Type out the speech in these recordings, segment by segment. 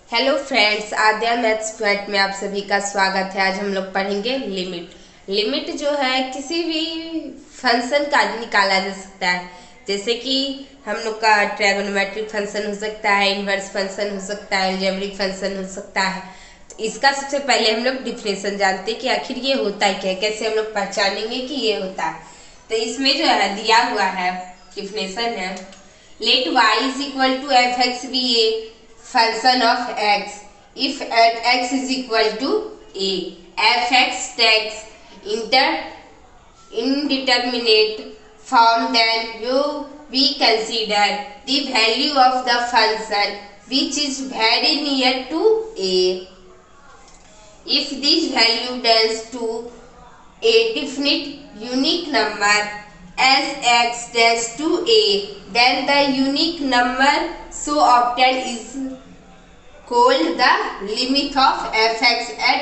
Hello friends, आद्या maths point में आप सभी का स्वागत है। आज हम लोग पढ़ेंगे लिमिट जो है किसी भी फंक्शन का निकाला जा सकता है। जैसे कि हम लोग का ट्रायगोनोमेट्रिक फंक्शन हो सकता है, इनवर्स फंक्शन हो सकता है, अलजेब्रिक फंक्शन हो सकता है। तो इसका सबसे पहले हम लोग डिफिनेशन जानते हैं कि आखिर ये होता है क्या, कैसे हम लोग पहचानेंगे कि ये होता है। तो इसमें जो है दिया हुआ है डिफिनेशन है, let y is equal to f x be a function of x if at x is equal to a f(x) takes indeterminate form, then we consider the value of the function which is very near to a. If this value tends to a definite unique number as x tends to a, then the unique number so obtained is called the limit of f(x) at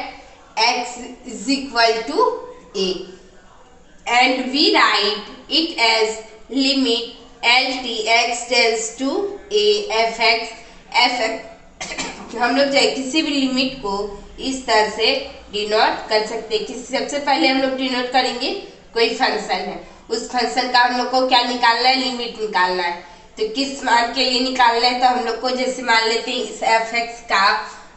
x is equal to a, and we write it as limit lt x tends to a f(x). हम लोग चाहे किसी भी limit को इस तरह से denote कर सकते हैं। सबसे पहले हम लोग डिनोट करेंगे कोई फंक्शन है, उस फंक्शन का हम लोग को क्या निकालना है, लिमिट निकालना है। तो किस मान के लिए निकालना है, तो हम लोग को जैसे मान लेते हैं इस f(x) का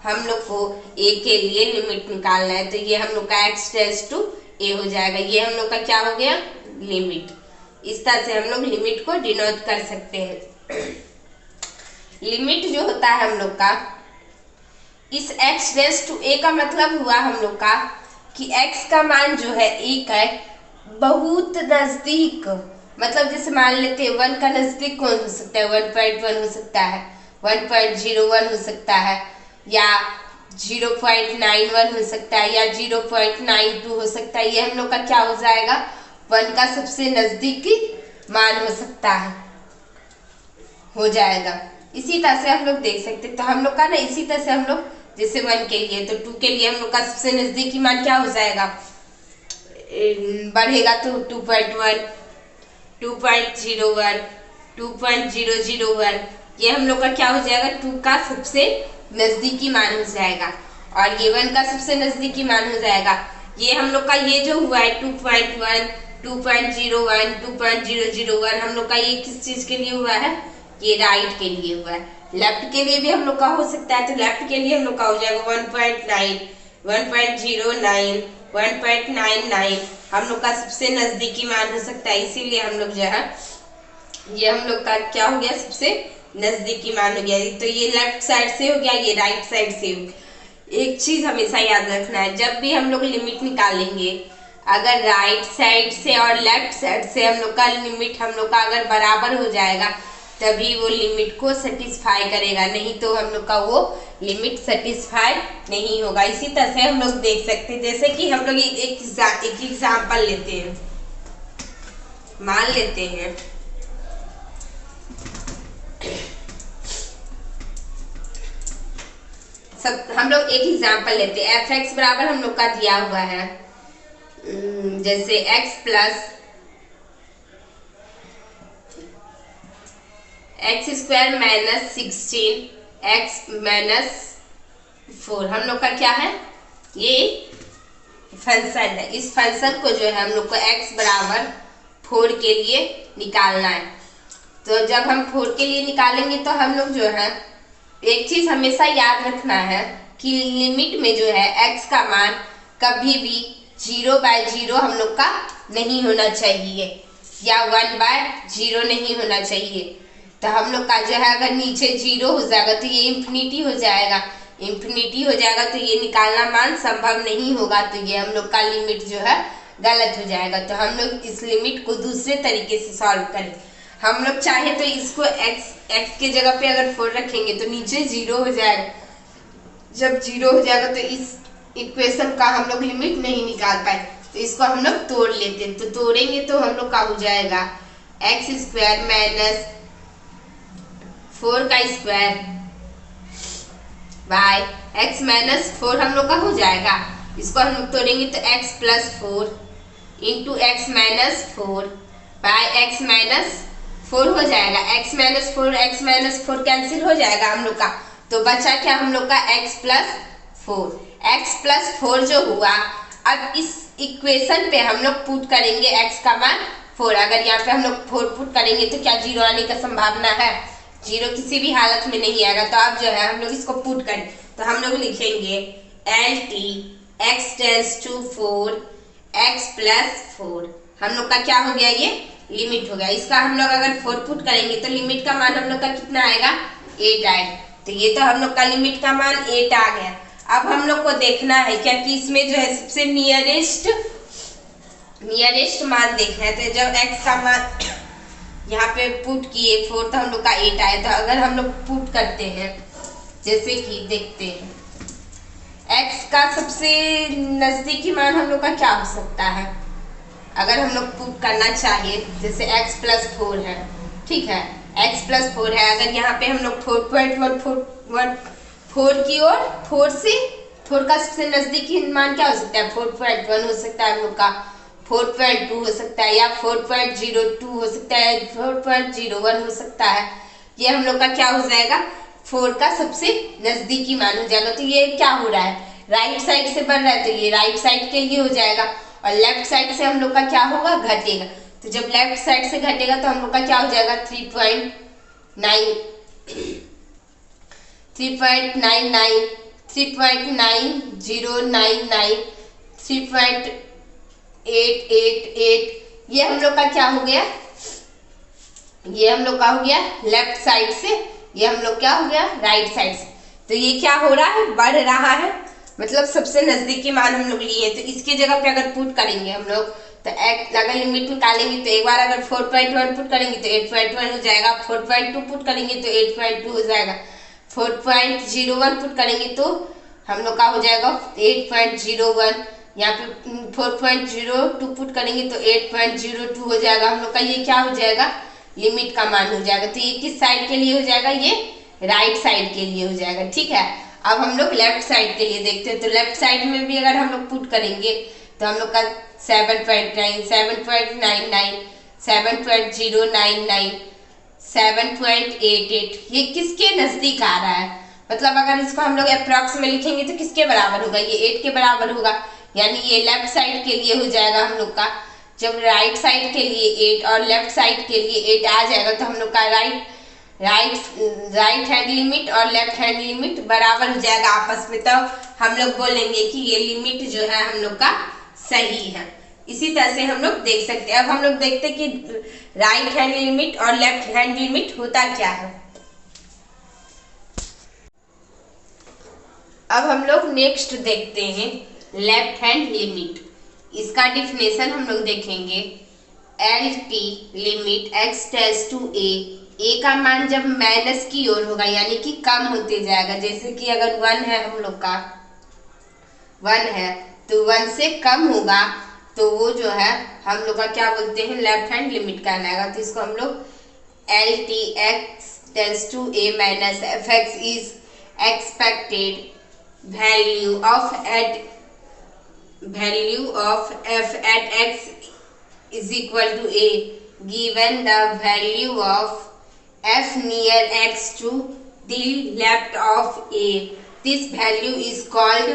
हम लोग को a के लिए लिमिट निकालना है। तो ये हम लोग का x टेंड्स टू a हो जाएगा। ये हम लोग का क्या हो गया, लिमिट। इस तरह से हम लोग लिमिट को डिनोट कर सकते हैं। लिमिट जो होता है हम लोग का इस x टेंड्स टू a का मतलब हुआ हम लोग का कि x का मान जो है 1 है, बहुत नजदीक। मतलब जैसे मान लेते हैं 1 का नजदीक कौन हो सकता है, 1.1 हो सकता है, 1.01 हो सकता है, या 0.91 हो सकता है, या 0.92 हो सकता है। ये हम लोग का क्या हो जाएगा, 1 का सबसे नजदीकी मान हो सकता है, हो जाएगा। इसी तरह से हम लोग देख सकते हैं। तो हम लोग का ना इसी तरह से हम लोग जैसे 1 के लिए, तो 2 के लिए हम लोग का सबसे नजदीकी मान क्या हो जाएगा, बढ़ेगा तो 2.1, 2.01, 2.001। ये हम लोग का क्या हो जाएगा, 2 का सबसे नजदीकी मान हो जाएगा, और ये 1 का सबसे नजदीकी मान हो जाएगा। ये हम लोग का ये जो हुआ है 2.1, 2.01, 2.001, हम लोग का ये किस चीज के लिए हुआ है, ये राइट के लिए हुआ है। लेफ्ट के लिए भी हम लोग का हो सकता है। तो लेफ्ट के लिए हम लोग का हो जाएगा 1.9, 1.09, 1.99 हम लोग का सबसे नजदीकी मान हो सकता है। इसीलिए हम लोग जो है ये हम लोग का क्या हो गया, सबसे नजदीकी मान हो गया। तो ये लेफ्ट साइड से हो गया, ये राइट साइड से हो गया। एक चीज हमेशा याद रखना है, जब भी हम लोग लिमिट निकालेंगे, अगर राइट साइड से और लेफ्ट साइड से हम लोग का लिमिट हम लोग का अगर बराबर हो जाएगा तभी वो लिमिट को सेटिस्फाई करेगा, नहीं तो हम लोग का वो लिमिट सेटिस्फाई नहीं होगा। इसी तरह से हम लोग देख सकते हैं, जैसे कि हम लोग एक एग्जाम्पल लेते हैं, मान लेते हैं सब हम लोग एक एग्जाम्पल लेते हैं। f(x) बराबर हम लोग का दिया हुआ है, जैसे x plus x² minus 16 x minus 4 हम लोग का क्या है, ये फंक्शन है। इस फंक्शन को जो है हम लोग को x बराबर 4 के लिए निकालना है। तो जब हम 4 के लिए निकालेंगे तो हम लोग जो है एक चीज हमेशा याद रखना है कि लिमिट में जो है x का मान कभी भी 0/0 हम लोग का नहीं होना चाहिए, या 1/0 नहीं होना चाहिए। तो हम लोग का जो है अगर नीचे 0 हो जाएगा तो ये इंफिनिटी हो जाएगा, इंफिनिटी हो जाएगा तो ये निकालना मान संभव नहीं होगा। तो ये हम लोग का लिमिट जो है गलत हो जाएगा। तो हम लोग इस लिमिट को दूसरे तरीके से सॉल्व करें। हम लोग चाहे तो इसको x के जगह पे अगर 4 रखेंगे तो नीचे 0 हो जाएगा। जब 0 हो जाएगा तो इस इक्वेशन का हम लोग लिमिट नहीं निकाल पाए, तो इसको हम लोग तोड़ लेते हैं। तो तोड़ेंगे तो हम लोग का हो जाएगा x² माइनस 4 का स्क्वायर बाय x माइनस 4 हम लोग का हो जाएगा। इसको हम लोग तोड़ेंगे तो x plus 4 into x minus 4 by x minus 4 हो जाएगा। x माइनस 4 कैंसिल हो जाएगा हम लोग का, तो बचा क्या हम लोग का x+4। x+4 जो हुआ, अब इस इक्वेशन पे हम लोग पुट करेंगे x का मान 4। अगर यहाँ पे हम लोग 4 पुट करेंगे तो क्या 0 आने का संभावना है? 0 किसी भी हालत में नहीं आएगा। तो अब जो है हम लोग इसको पुट करें तो हम लोग लिखेंगे LT x tends to 4 x+4। हम लोग का क्या हो गया? ये लिमिट हो गया। इसका हम लोग अगर 4 पुट करेंगे तो लिमिट का मान हम लोग का कितना आएगा? 8 आएगा। तो ये तो हम लोग का लिमिट का मान 8 आ गया। अब हम लोग को देखना है क्या कि इसमें जो है सबसे नियरेस्ट मान देखना है। तो जब x का मान यहाँ पे पुट किए 4 तो हम लोग का 8 आया। तो अगर हम लोग पुट करते हैं, जैसे कि देखते हैं x का सबसे नजदीकी मान हम लोग का क्या हो सकता है? अगर हम लोग पुट करना चाहिए, जैसे x+4 है, ठीक है, x+4 है। अगर यहाँ पे हम लोग 4 की ओर 4 का सबसे नजदीकी मान क्या हो सकता है? 4.1 हो सकता है हम लोग का, 4.2 हो सकता है, या 4.02 हो सकता है, 4.01 हो सकता है। ये हम लोग का क्या हो जाएगा? 4 का सबसे नजदीकी मान हो जाएगा। तो ये क्या हो रहा है? राइट साइड से बढ़ रहा है, तो ये राइट साइड के लिए हो जाएगा। और लेफ्ट साइड से हम लोग का क्या होगा? घटेगा। तो जब लेफ्ट साइड से घटेगा तो हम लोग का क्या हो जाएगा? 3.99 3.9099 3.888। ये हम लोग का क्या हो गया? ये हम लोग का हो गया लेफ्ट साइड से, ये हम लोग क्या हो गया? राइट साइड से। तो ये क्या हो रहा है? बढ़ रहा है, मतलब सबसे नजदीकी मान हम लोग लिए। तो इसके जगह पे अगर पुट करेंगे हम लोग तो अगर लिमिट निकालेंगे तो एक बार अगर 4.1 पुट करेंगे तो 8.1 हो जाएगा, 4.2 पुट करेंगे तो 8.2 हो जाएगा, 4.01 पुट करेंगे तो हम लोग का हो जाएगा 8.01। यहाँ पे 4.02 पुट करेंगे तो 8.02 हो जाएगा। हम लोग का ये क्या हो जाएगा? लिमिट का मान हो जाएगा। तो ये किस साइड के लिए हो जाएगा? ये राइट साइड के लिए हो जाएगा, ठीक है। अब हम लोग लेफ्ट साइड के लिए देखते हैं। तो लेफ्ट साइड में भी अगर हम लोग पुट करेंगे तो हम लोग का 7.9 7.99 7.099 7.88 ये किसके नजदीक आ रहा है? मतलब अगर इसको हम लोग अप्रॉक्स में लिखेंगे तो किसके बराबर होगा? ये 8 के बराबर होगा। यानी ये लेफ्ट साइड के लिए हो जाएगा हम लोग का। जब राइट साइड के लिए 8 और लेफ्ट साइड के लिए 8 आ जाएगा तो हम लोग का राइट हैंड लिमिट और लेफ्ट हैंड लिमिट बराबर हो जाएगा आपस में। तो हम लोग बोलेंगे कि ये लिमिट जो है हम लोग का सही है। इसी तरह से हम लोग देख सकते हैं। अब हम लोग देखते हैं कि राइट हैंड लिमिट और लेफ्ट हैंड लिमिट होता क्या है। अब हम लोग नेक्स्ट देखते हैं लेफ्ट हैंड लिमिट। इसका डिफिनेशन हम लोग देखेंगे। LT limit x tends to a का मान जब माइनस की ओर होगा यानी कि कम होते जाएगा। जैसे कि अगर 1 है, हम लोग का 1 है तो 1 से कम होगा तो वो जो है हम लोग का क्या बोलते हैं? लेफ्ट हैंड लिमिट कहलाएगा। तो इसको हम लोग LT x tends to a minus fx is expected value of f at x is equal to a given the value of f near x to the left of a. This value is called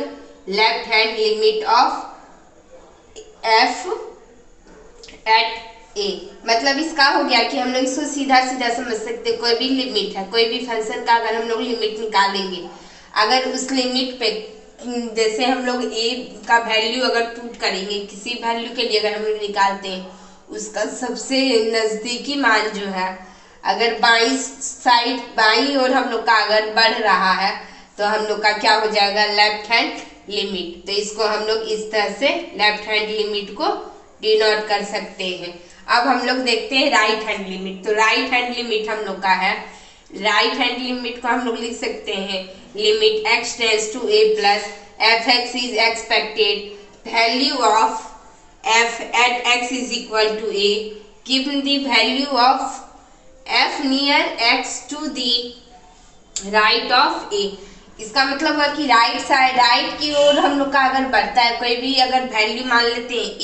left hand limit of f at a. मतलब इसका हो गया कि हम लोग इसको सीधा समझ सकते हैं। कोई भी लिमिट है, कोई भी फंक्शन का अगर हम लोग लिमिट निकालेंगे, अगर उस लिमिट पे जैसे हम लोग a का वैल्यू अगर पुट करेंगे, किसी वैल्यू के लिए अगर हम लोग निकालते हैं, उसका सबसे नजदीकी मान जो है अगर बाईं ओर हम लोग का अगर बढ़ रहा है तो हम लोग का क्या हो जाएगा? Left hand limit. तो इसको हम लोग इस तरह से लेफ्ट हैंड लिमिट को डिनोट कर सकते हैं। अब हम लोग देखते हैं राइट हैंड लिमिट। तो राइट हैंड लिमिट हम लोग का है, राइट हैंड लिमिट को हम लोग लिख सकते हैं limit x tends to a plus fx is expected value of f at x is equal to a given the value of f near x to the right of a। इसका मतलब है कि राइट की ओर हम लोग का अगर बढ़ता है, कोई भी अगर वैल्यू मान लेते हैं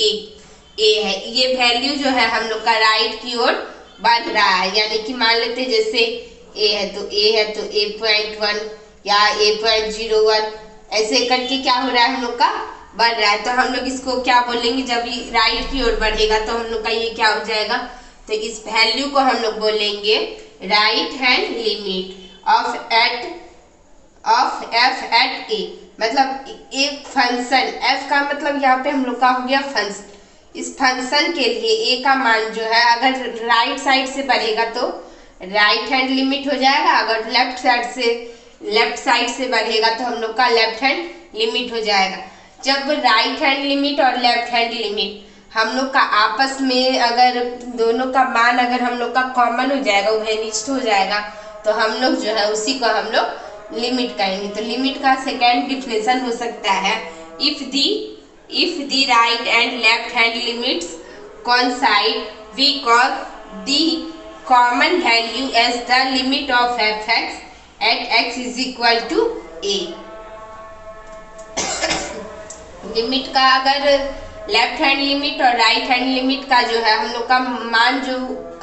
a है, ये वैल्यू जो है हम लोग का राइट की ओर बढ़ रहा है। यानी कि मान लेते हैं जैसे a है तो 8.1, या a.01 ऐसे करके क्या हो रहा है हम लोग का बढ़ रहा है। तो हम लोग इसको क्या बोलेंगे, जब ये राइट की ओर बढ़ेगा तो हम लोग का ये क्या हो जाएगा, तो इस वैल्यू को हम लोग बोलेंगे right hand limit of f at a। मतलब एक फंक्शन f का मतलब यहाँ पे हम लोग का हो गया फंक्शन। इस फंक्शन के लिए a का मान जो है अगर राइट साइड से बढ़ेगा तो राइट हैंड लिमिट हो जाएगा, अगर लेफ्ट साइड से बढ़ेगा तो हम लोग का लेफ्ट हैंड लिमिट हो जाएगा। जब राइट हैंड लिमिट और लेफ्ट हैंड लिमिट हम लोग का आपस में अगर दोनों का मान अगर हम लोग का कॉमन हो जाएगा, घनिष्ठ हो जाएगा, तो हम लोग जो है उसी को हम लोग लिमिट कहेंगे। तो लिमिट का सेकेंड डिफिनेशन हो सकता है if the right and left hand limits coincide, we call the common value as the limit of f(x) at x is equal to a। Limit का अगर लेफ्ट हैंड लिमिट और right hand limit का जो है हम लोग का मान जो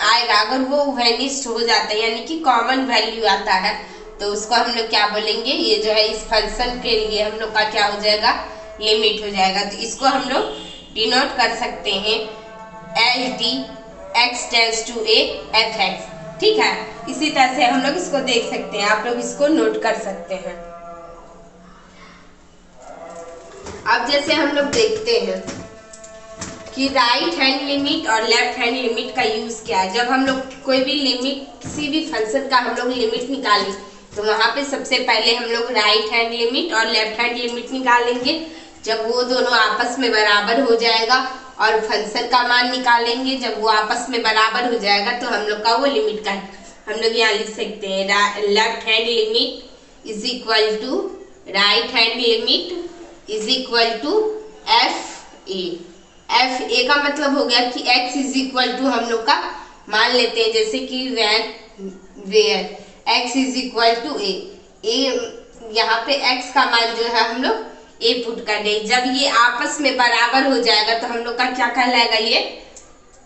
आएगा अगर वो घनिष्ठ हो जाता है यानी कि कॉमन वैल्यू आता है, तो उसको हम लोग क्या बोलेंगे, ये जो है इस फंक्शन के लिए हम लोग का क्या हो जाएगा, लिमिट हो जाएगा। तो इसको हम लोग डिनोट कर सकते हैं as d x tends to a f x. ठीक है, इसी तरह से हम लोग इसको देख सकते हैं, आप लोग इसको नोट कर सकते हैं। अब जैसे हम लोग देखते हैं कि राइट हैंड लिमिट और लेफ्ट हैंड लिमिट का यूज क्या है। जब हम लोग कोई भी लिमिट, किसी भी फंक्शन का हम लोग लिमिट निकालें तो वहां पे सबसे पहले हम लोग राइट हैंड लिमिट और लेफ्ट हैंड लिमिट निकालेंगे। जब वो दोनों आपस में बराबर हो जाएगा और फंक्शन का मान निकालेंगे, जब वो आपस में बराबर हो जाएगा तो हम लोग का वो लिमिट का हम लोग यहाँ लिख सकते हैं left hand limit is equal to right hand limit is equal to f a का मतलब हो गया कि x इज इक्वल टू हम लोग का मान लेते हैं जैसे कि where x is equal to A. यहाँ पे x का मान जो है हम लोग a पुट कर दें। जब ये आपस में बराबर हो जाएगा तो हम लोग का क्या कहलाएगा, ये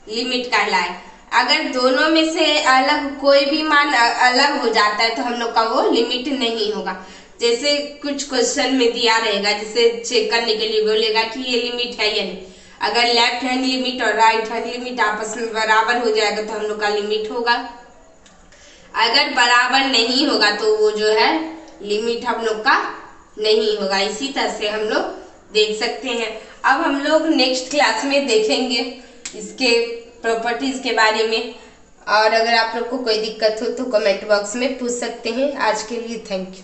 लिमिट कहलाएगा। अगर दोनों में से अलग कोई भी मान अलग हो जाता है तो हम लोग का वो लिमिट नहीं होगा। जैसे कुछ क्वेश्चन में दिया रहेगा, जिसे चेक करने के लिए बोलेगा कि ये लिमिट है या नहीं। अगर लेफ्ट हैंड लिमिट और राइट हैंड लिमिट आपस में बराबर हो जाएगा तो हम लोग का लिमिट होगा। अगर बराबर नहीं होगा तो वो जो है लिमिट हम लोग का नहीं होगा। इसी तरह से हम लोग देख सकते हैं। अब हम लोग नेक्स्ट क्लास में देखेंगे इसके प्रॉपर्टीज के बारे में, और अगर आप लोग को कोई दिक्कत हो तो कमेंट बॉक्स में पूछ सकते हैं। आज के लिए थैंक यू।